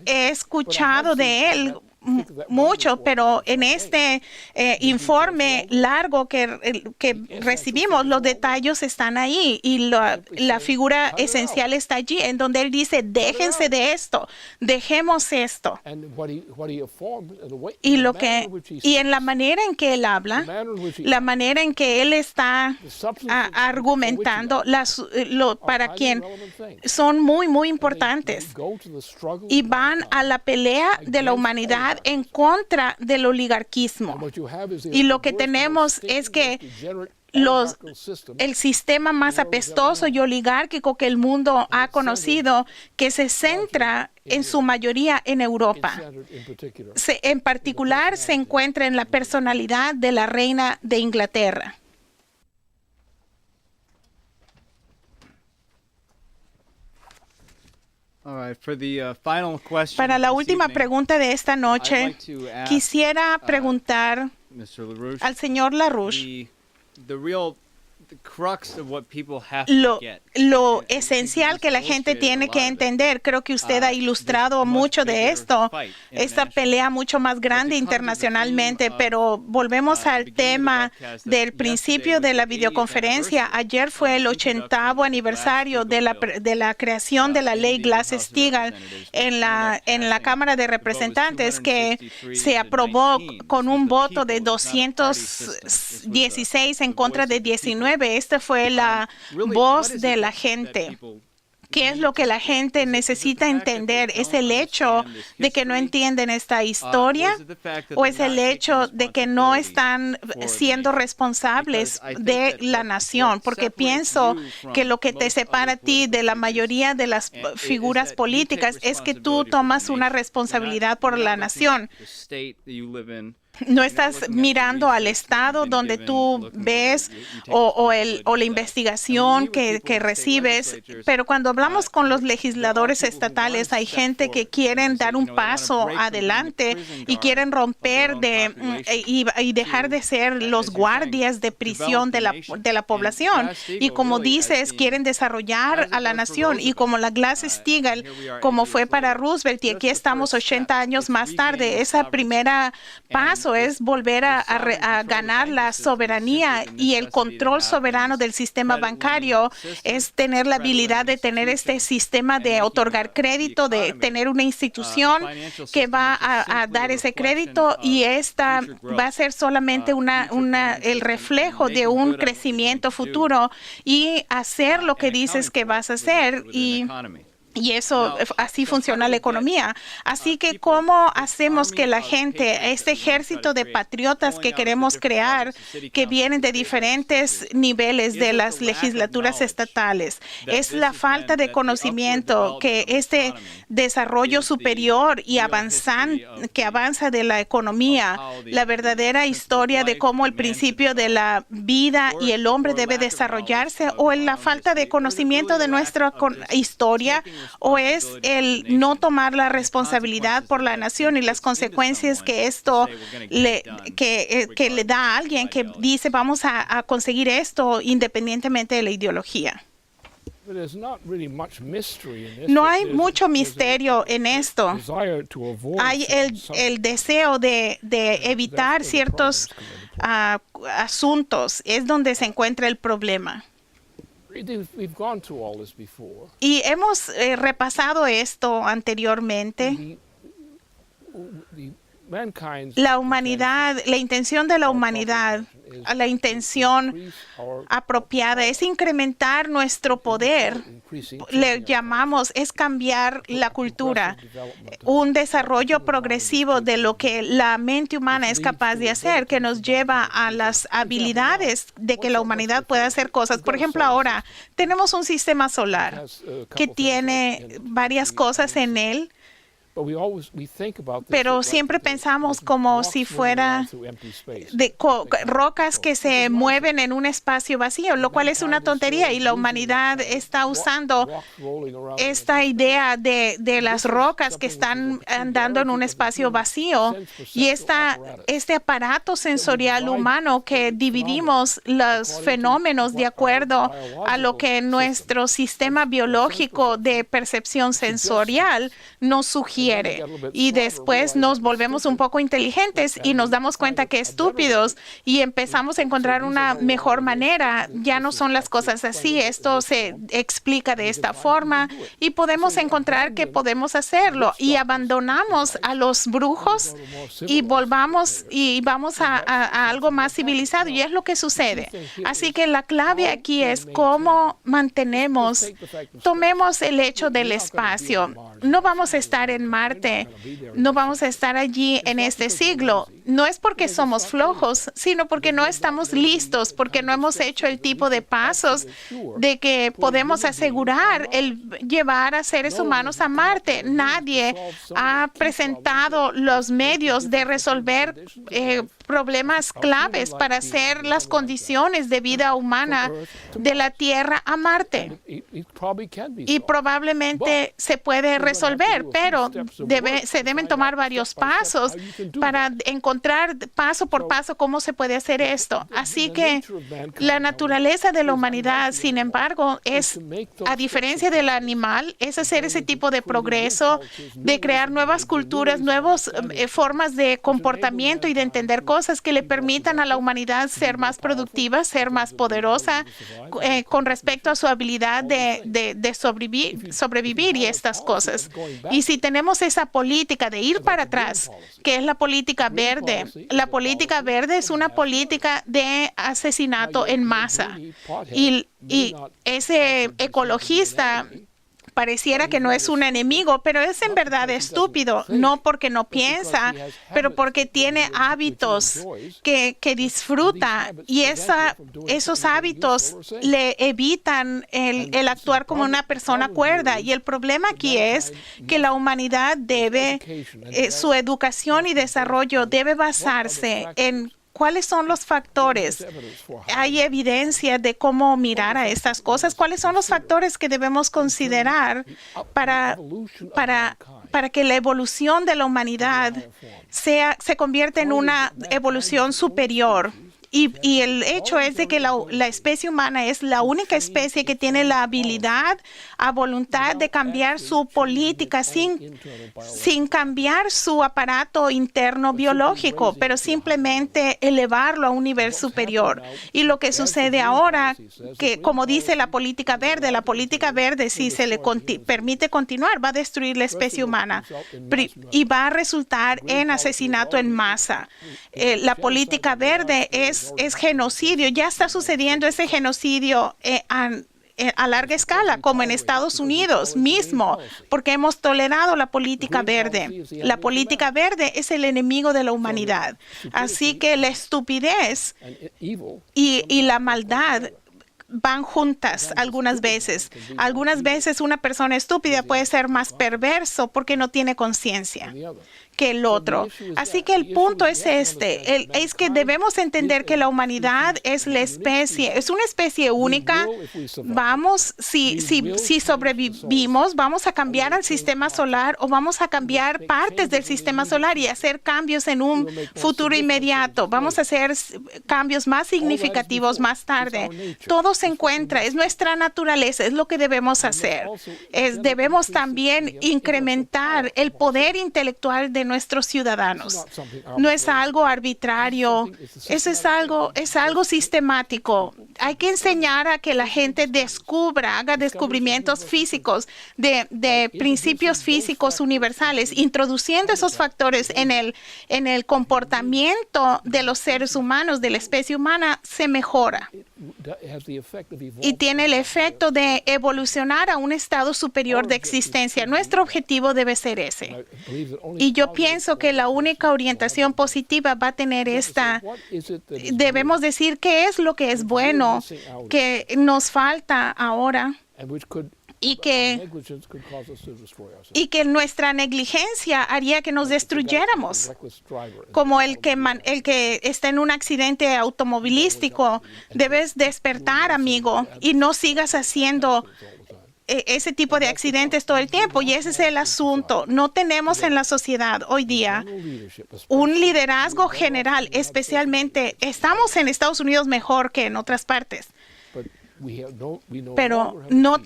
escuchado de él mucho, pero en este informe largo que recibimos, los detalles están ahí y la figura esencial está allí, en donde él dice: déjense de esto, dejemos esto. Y en la manera en que él habla, la manera en que él está argumentando, para quien son muy, muy importantes, y van a la pelea de la humanidad en contra del oligarquismo. Y lo que tenemos es que el sistema más apestoso y oligárquico que el mundo ha conocido, que se centra en su mayoría en Europa. En particular, se encuentra en la personalidad de la reina de Inglaterra. Para la última pregunta de esta noche, quisiera preguntar al señor LaRouche lo esencial que la gente tiene que entender. Creo que usted ha ilustrado mucho de esto, esta pelea mucho más grande internacionalmente, pero volvemos al tema del principio de la videoconferencia. Ayer fue el 80º aniversario de la creación de la ley Glass-Steagall en la Cámara de Representantes, que se aprobó con un voto de 216 en contra de 19. Esta fue la voz de la gente ¿Qué es lo que la gente necesita entender? ¿Es el hecho de que no entienden esta historia o es el hecho de que no están siendo responsables de la nación? Porque pienso que lo que te separa a ti de la mayoría de las figuras políticas es que tú tomas una responsabilidad por la nación. No estás mirando al estado donde tú ves o la investigación que recibes, pero cuando hablamos con los legisladores estatales hay gente que quieren dar un paso adelante y quieren romper y dejar de ser los guardias de prisión de la población. Y como dices, quieren desarrollar a la nación y como la Glass-Steagall, como fue para Roosevelt, y aquí estamos 80 años más tarde, esa primera paso es volver a ganar la soberanía y el control soberano del sistema bancario, es tener la habilidad de tener este sistema de otorgar crédito, de tener una institución que va a dar ese crédito, y esta va a ser solamente el reflejo de un crecimiento futuro y hacer lo que dices que vas a hacer. Y eso, así funciona la economía. Así que, ¿cómo hacemos que la gente, este ejército de patriotas que queremos crear, que vienen de diferentes niveles de las legislaturas estatales, es la falta de conocimiento que este desarrollo superior y que avanza de la economía, la verdadera historia de cómo el principio de la vida y el hombre debe desarrollarse, o en la falta de conocimiento de nuestra historia, o es el no tomar la responsabilidad por la nación y las consecuencias que esto le da a alguien que dice vamos a conseguir esto independientemente de la ideología. No hay mucho misterio en esto. Hay el deseo de evitar ciertos asuntos. Es donde se encuentra el problema. Y hemos repasado esto anteriormente. La humanidad, la intención de la humanidad, la intención apropiada es incrementar nuestro poder. Le llamamos, es cambiar la cultura, un desarrollo progresivo de lo que la mente humana es capaz de hacer, que nos lleva a las habilidades de que la humanidad pueda hacer cosas. Por ejemplo, ahora tenemos un sistema solar que tiene varias cosas en él, pero siempre pensamos como si fuera de rocas que se mueven en un espacio vacío, lo cual es una tontería, y la humanidad está usando esta idea de las rocas que están andando en un espacio vacío, y este aparato sensorial humano que dividimos los fenómenos de acuerdo a lo que nuestro sistema biológico de percepción sensorial nos sugiere. Y después nos volvemos un poco inteligentes y nos damos cuenta que estúpidos y empezamos a encontrar una mejor manera. Ya no son las cosas así. Esto se explica de esta forma y podemos encontrar que podemos hacerlo. Y abandonamos a los brujos y vamos a algo más civilizado. Y es lo que sucede. Así que la clave aquí es cómo tomemos el hecho del espacio. No vamos a estar en Marte, no vamos a estar allí en este siglo. No es porque somos flojos, sino porque no estamos listos, porque no hemos hecho el tipo de pasos de que podemos asegurar el llevar a seres humanos a Marte. Nadie ha presentado los medios de resolver problemas claves para hacer las condiciones de vida humana de la Tierra a Marte. Y probablemente se puede resolver, pero se deben tomar varios pasos para encontrar paso por paso cómo se puede hacer esto. Así que la naturaleza de la humanidad, sin embargo, a diferencia del animal, es hacer ese tipo de progreso, de crear nuevas culturas, nuevas formas de comportamiento y de entender cosas que le permitan a la humanidad ser más productiva, ser más poderosa con respecto a su habilidad de sobrevivir y estas cosas. Y si tenemos esa política de ir para atrás, que es la política verde, la política verde es una política de asesinato en masa. Y ese ecologista pareciera que no es un enemigo, pero es en verdad estúpido, no porque no piensa, pero porque tiene hábitos que disfruta y esos hábitos le evitan el actuar como una persona cuerda. Y el problema aquí es que la humanidad su educación y desarrollo debe basarse en ¿cuáles son los factores? ¿Hay evidencia de cómo mirar a estas cosas? ¿Cuáles son los factores que debemos considerar para que la evolución de la humanidad se convierta en una evolución superior? Y el hecho es de que la especie humana es la única especie que tiene la habilidad a voluntad de cambiar su política sin cambiar su aparato interno biológico, pero simplemente elevarlo a un nivel superior. Y lo que sucede ahora, que como dice la política verde, si se le permite continuar, va a destruir la especie humana y va a resultar en asesinato en masa. La política verde es genocidio. Ya está sucediendo ese genocidio a larga escala, como en Estados Unidos mismo, porque hemos tolerado la política verde. La política verde es el enemigo de la humanidad. Así que la estupidez y la maldad van juntas algunas veces. Algunas veces una persona estúpida puede ser más perverso porque no tiene conciencia que el otro. Así que el punto es es que debemos entender que la humanidad es una especie única. Si sobrevivimos, vamos a cambiar al sistema solar o vamos a cambiar partes del sistema solar y hacer cambios en un futuro inmediato. Vamos a hacer cambios más significativos más tarde. Todo se encuentra, es nuestra naturaleza, es lo que debemos hacer. Debemos también incrementar el poder intelectual de nuestros ciudadanos. No es algo arbitrario, eso es algo sistemático. Hay que enseñar a que la gente haga descubrimientos físicos de principios físicos universales, introduciendo esos factores en el comportamiento de los seres humanos, de la especie humana, se mejora. Y tiene el efecto de evolucionar a un estado superior de existencia. Nuestro objetivo debe ser ese. Y yo pienso que la única orientación positiva va a tener debemos decir qué es lo que es bueno, que nos falta ahora y que nuestra negligencia haría que nos destruyéramos, como el que está en un accidente automovilístico. Debes despertar, amigo, y no sigas haciendo ese tipo de accidentes todo el tiempo. Y ese es el asunto. No tenemos en la sociedad hoy día un liderazgo general, especialmente estamos en Estados Unidos mejor que en otras partes. Pero no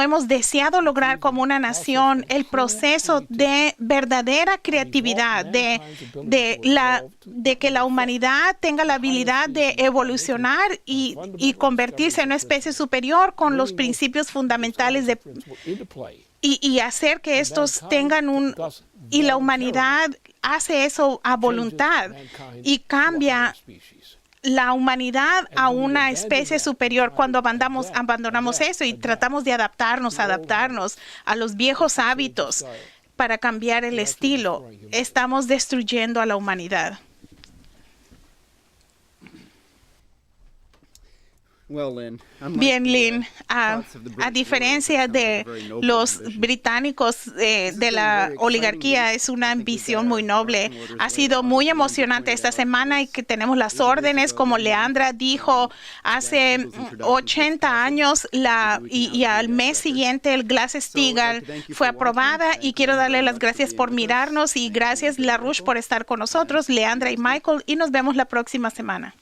hemos deseado lograr como una nación el proceso de verdadera creatividad, de que la humanidad tenga la habilidad de evolucionar y convertirse en una especie superior con los principios fundamentales y hacer que estos tengan y la humanidad hace eso a voluntad y cambia la humanidad a una especie superior. Cuando abandonamos eso y tratamos de adaptarnos a los viejos hábitos para cambiar el estilo, estamos destruyendo a la humanidad. Bien, Lynn, a diferencia de los británicos de la oligarquía, es una ambición muy noble. Ha sido muy emocionante esta semana y que tenemos las órdenes, como Leandra dijo, hace 80 años y al mes siguiente el Glass-Steagall fue aprobada y quiero darle las gracias por mirarnos y gracias LaRouche por estar con nosotros, Leandra y Michael, y nos vemos la próxima semana.